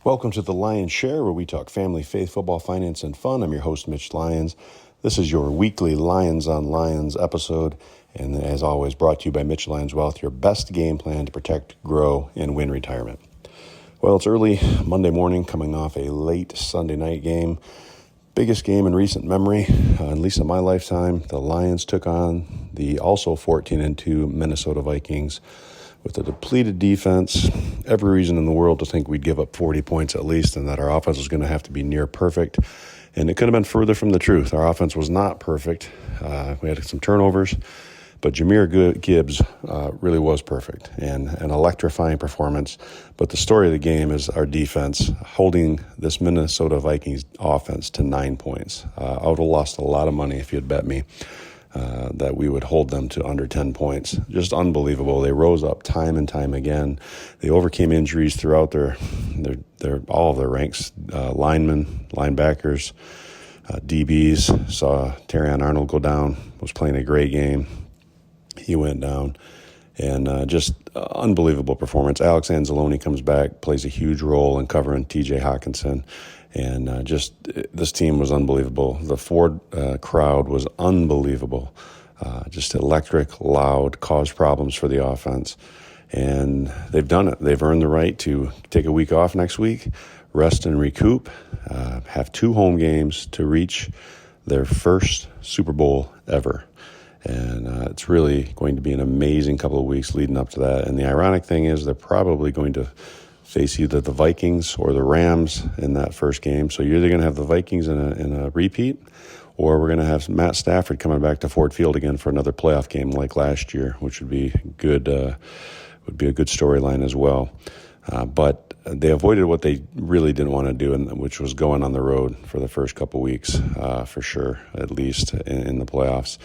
Welcome to the Lyons Share, where we talk family, faith, football, finance, and fun. I'm your host, Mitch Lyons. This is your weekly Lions on Lions episode, and as always, brought to you by Mitch Lyons Wealth, your best game plan to protect, grow, and win retirement. Well, it's early Monday morning, coming off a late Sunday night game. Biggest game in recent memory, at least in my lifetime. The Lions took on the also 14-2 Minnesota Vikings. With a depleted defense, every reason in the world to think we'd give up 40 points at least and that our offense was going to have to be near perfect. And it could have been further from the truth. Our offense was not perfect. We had some turnovers, but Jahmyr Gibbs really was perfect and an electrifying performance. But the story of the game is our defense holding this Minnesota Vikings offense to 9 points. I would have lost a lot of money if you had bet me that we would hold them to under 10 points. Just unbelievable. They rose up time and time again. They overcame injuries throughout their all of their ranks. Linemen, linebackers, DBs. Saw Terrion Arnold go down. Was playing a great game. He went down. And just unbelievable performance. Alex Anzalone comes back, plays a huge role in covering T.J. Hawkinson. And this team was unbelievable. The Ford crowd was unbelievable. Just electric, loud, caused problems for the offense. And they've done it. They've earned the right to take a week off next week, rest and recoup, have 2 home games to reach their first Super Bowl ever. And it's really going to be an amazing couple of weeks leading up to that. And the ironic thing is they're probably going to face either the Vikings or the Rams in that first game. So you're either going to have the Vikings in a repeat, or we're going to have Matt Stafford coming back to Ford Field again for another playoff game like last year, which would be good. Would be a good storyline as well. But they avoided what they really didn't want to do, which was going on the road for the first couple weeks, for sure, at least in the playoffs.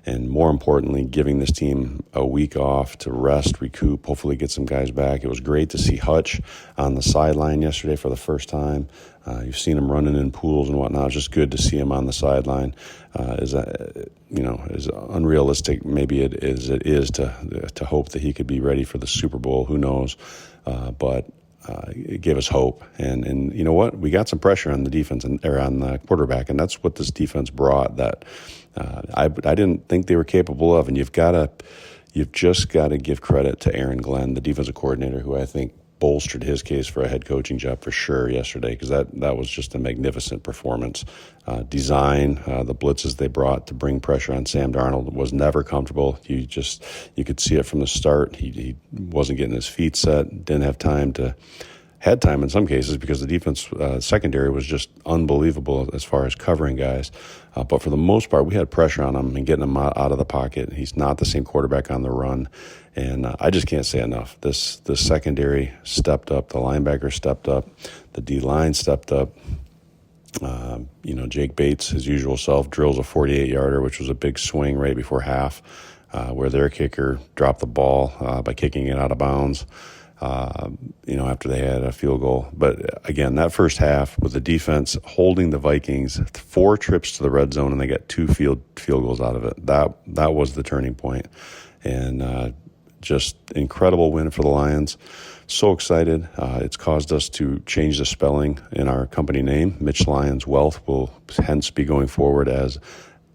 And more importantly, giving this team a week off to rest, recoup, hopefully get some guys back. It was great to see Hutch on the sideline yesterday for the first time. You've seen him running in pools and whatnot. It's just good to see him on the sideline. As unrealistic maybe it is to hope that he could be ready for the Super Bowl. Who knows? But it gave us hope. And you know what? We got some pressure on the defense or on the quarterback, and that's what this defense brought that I didn't think they were capable of. And you've just got to give credit to Aaron Glenn, the defensive coordinator, who I think bolstered his case for a head coaching job for sure yesterday, because that was just a magnificent performance. Design, the blitzes they brought to bring pressure on Sam Darnold was never comfortable. You could see it from the start. He wasn't getting his feet set, didn't have time had time in some cases because the defense secondary was just unbelievable as far as covering guys. But for the most part, we had pressure on him and getting him out of the pocket. He's not the same quarterback on the run. And I just can't say enough. This secondary stepped up. The linebacker stepped up. The D-line stepped up. Jake Bates, his usual self, drills a 48-yarder, which was a big swing right before half, where their kicker dropped the ball by kicking it out of bounds. After they had a field goal. But again, that first half with the defense holding the Vikings 4 trips to the red zone, and they got 2 field goals out of it. That was the turning point. And just incredible win for the Lions. So excited. It's caused us to change the spelling in our company name. Mitch Lyons Wealth will hence be going forward as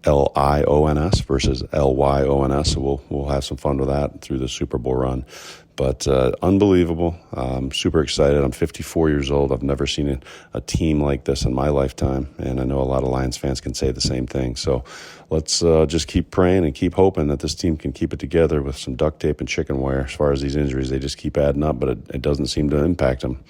Lions versus Lyons. So we'll have some fun with that through the Super Bowl run. But unbelievable. I'm super excited. I'm 54 years old. I've never seen a team like this in my lifetime, and I know a lot of Lions fans can say the same thing. So let's just keep praying and keep hoping that this team can keep it together with some duct tape and chicken wire. As far as these injuries, they just keep adding up, but it doesn't seem to impact them.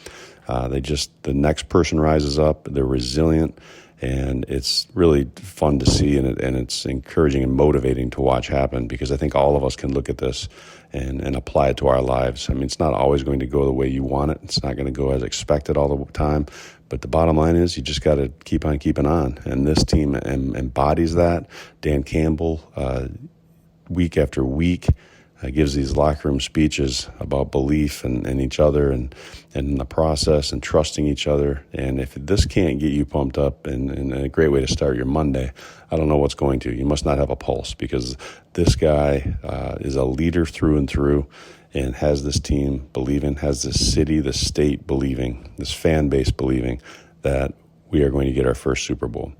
The next person rises up. They're resilient. And it's really fun to see, and it's encouraging and motivating to watch happen, because I think all of us can look at this and apply it to our lives. I mean, it's not always going to go the way you want it. It's not going to go as expected all the time. But the bottom line is you just got to keep on keeping on. And this team embodies that. Dan Campbell, week after week, gives these locker room speeches about belief in each other and the process and trusting each other. And if this can't get you pumped up and a great way to start your Monday, I don't know what's going to. You must not have a pulse, because this guy is a leader through and through. and has this team believing, has this city, this state believing, this fan base believing that we are going to get our first Super Bowl.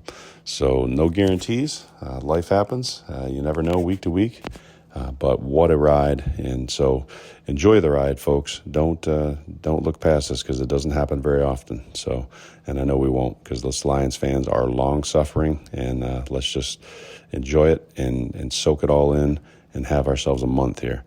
So no guarantees. Life happens. You never know week to week. But what a ride. And so enjoy the ride, folks. Don't look past this because it doesn't happen very often. So, and I know we won't because those Lions fans are long suffering, and let's just enjoy it and soak it all in and have ourselves a month here.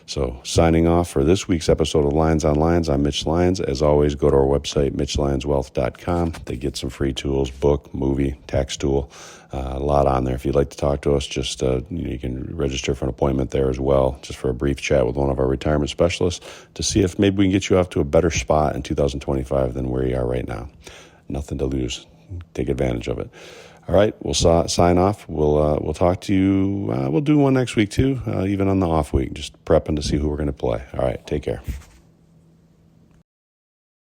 So signing off for this week's episode of Lyons on Lyons, I'm Mitch Lyons. As always, go to our website, mitchlyonswealth.com. They get some free tools, book, movie, tax tool, a lot on there. If you'd like to talk to us, just you can register for an appointment there as well, just for a brief chat with one of our retirement specialists to see if maybe we can get you off to a better spot in 2025 than where you are right now. Nothing to lose. Take advantage of it. All right, we'll sign off. We'll talk to you. We'll do one next week too, even on the off week, just prepping to see who we're going to play. All right, take care.